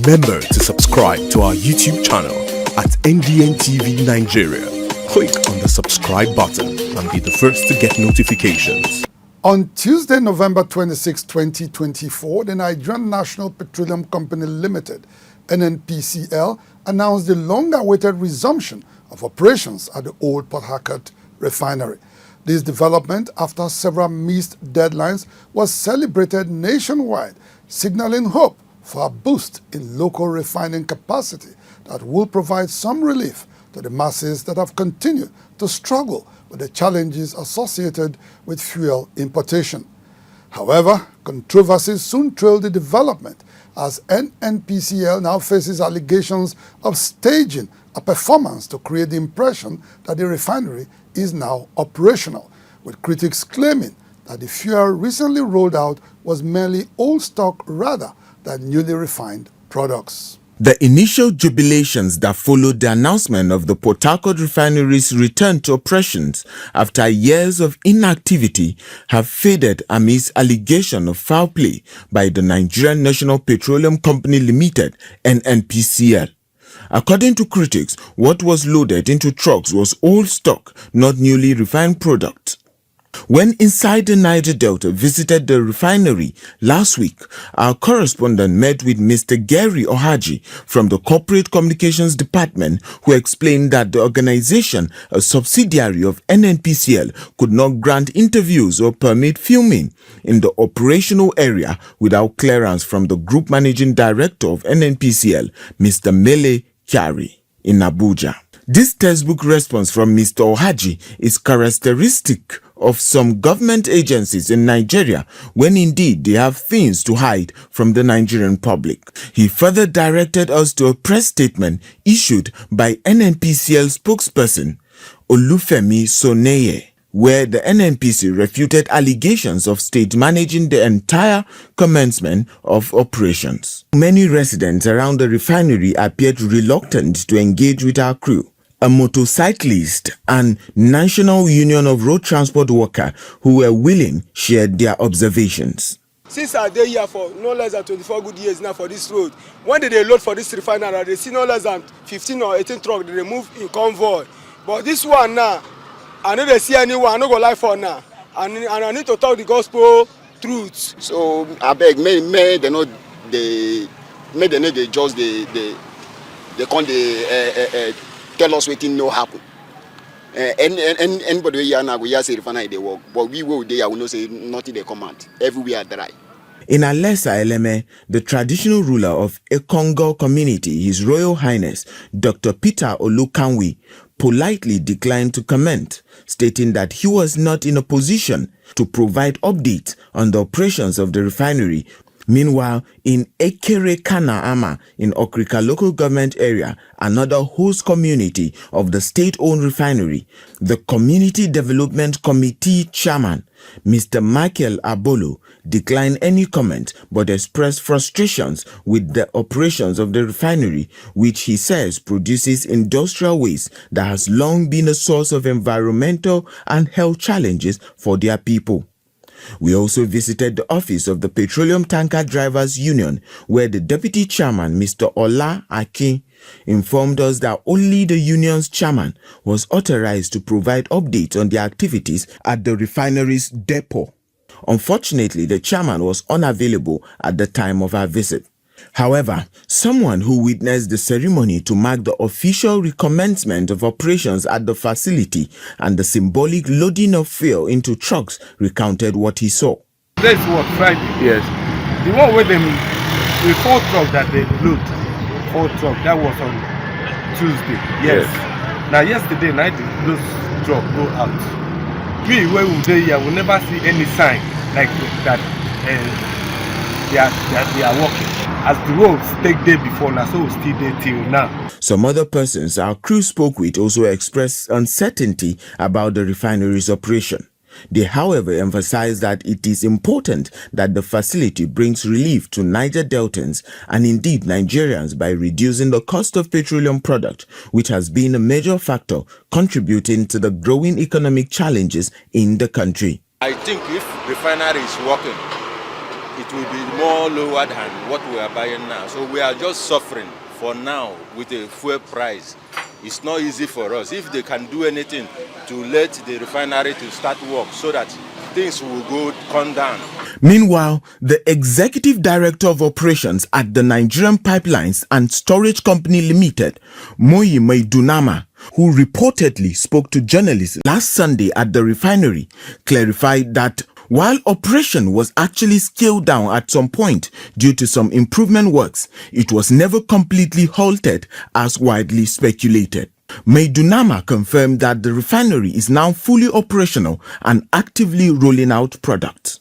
Remember to subscribe to our YouTube channel at NDN Nigeria. Click on the subscribe button and be the first to get notifications. On Tuesday, November 26, 2024, the Nigerian National Petroleum Company Limited, NNPCL, announced the long-awaited resumption of operations at the old Port Harcourt Refinery. This development, after several missed deadlines, was celebrated nationwide, signaling hope for a boost in local refining capacity that will provide some relief to the masses that have continued to struggle with the challenges associated with fuel importation. However, controversies soon trailed the development as NNPCL now faces allegations of staging a performance to create the impression that the refinery is now operational, with critics claiming that the fuel recently rolled out was merely old stock rather than newly refined products. The initial jubilations that followed the announcement of the Port Harcourt Refinery's return to operations after years of inactivity have faded amidst allegations of foul play by the Nigerian National Petroleum Company Limited, NNPCL. According to critics, what was loaded into trucks was old stock, not newly refined product. When Inside the Niger Delta visited the refinery last week, our correspondent met with Mr. Gary Ohaji from the Corporate Communications Department, who explained that the organization, a subsidiary of NNPCL, could not grant interviews or permit filming in the operational area without clearance from the Group Managing Director of NNPCL, Mr. Mele Kyari, in Abuja. This textbook response from Mr. Ohaji is characteristic of some government agencies in Nigeria when indeed they have things to hide from the Nigerian public. He further directed us to a press statement issued by NNPCL spokesperson Olufemi Soneye, where the NNPC refuted allegations of state managing the entire commencement of operations. Many residents around the refinery appeared reluctant to engage with our crew. A motorcyclist and National Union of Road Transport Workers who were willing shared their observations. Since I dey here for no less than 24 good years now for this road, when did they load for this refinery, they see no less than 15 or 18 trucks they move in convoy. But this one now, I know they see anyone, I no go lie for now. And I need to talk the gospel truth. So I beg, may they not just they can't tell us what no happen. Anybody here now we say refinery they work, but we will there will not say nothing they command. Everywhere dry. In Alessa Eleme, the traditional ruler of a Congo community, His Royal Highness Dr. Peter Olukanwi, politely declined to comment, stating that he was not in a position to provide updates on the operations of the refinery. Meanwhile, in Ekere-Kana-Ama in Okrika local government area, another host community of the state-owned refinery, the Community Development Committee chairman, Mr. Michael Abolo, declined any comment but expressed frustrations with the operations of the refinery, which he says produces industrial waste that has long been a source of environmental and health challenges for their people. We also visited the office of the Petroleum Tanker Drivers Union, where the deputy chairman, Mr. Ola Akin, informed us that only the union's chairman was authorized to provide updates on the activities at the refinery's depot. Unfortunately, the chairman was unavailable at the time of our visit. However, someone who witnessed the ceremony to mark the official recommencement of operations at the facility and the symbolic loading of fuel into trucks recounted what he saw. This was Friday. Yes. The one with them, the 4 trucks that they load, 4 trucks, that was on Tuesday. Yes. Now yesterday night, those trucks go out. We, when we were here, we never see any sign like that they are working. As the roads take day before now, so we still there till now. Some other persons our crew spoke with also expressed uncertainty about the refinery's operation. They, however, emphasized that it is important that the facility brings relief to Niger Deltans and indeed Nigerians by reducing the cost of petroleum product, which has been a major factor contributing to the growing economic challenges in the country. I think if refinery is working, it will be more lower than what we are buying now. So we are just suffering for now with the fuel price. It's not easy for us. If they can do anything to let the refinery to start work so that things will come down. Meanwhile, the executive director of operations at the Nigerian Pipelines and Storage Company Limited, Moyi Maidunama, who reportedly spoke to journalists last Sunday at the refinery, clarified that while operation was actually scaled down at some point due to some improvement works, it was never completely halted as widely speculated. Maidunama confirmed that the refinery is now fully operational and actively rolling out products.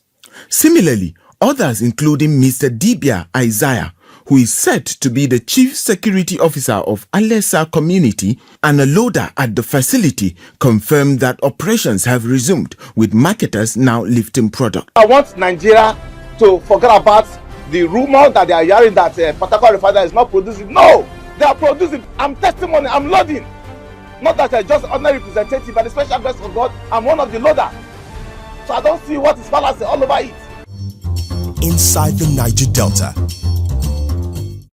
Similarly, others including Mr. Dibia Isaiah, who is said to be the Chief Security Officer of Alesa Community and a loader at the facility, confirmed that operations have resumed, with marketers now lifting product. I want Nigeria to forget about the rumor that they are hearing that Harcourt Refinery is not producing. No, they are producing. I'm testimony, I'm loading. Not that I'm just an ordinary representative, but the special grace of God, I'm one of the loaders. So I don't see what is fallacy all over it. Inside the Niger Delta,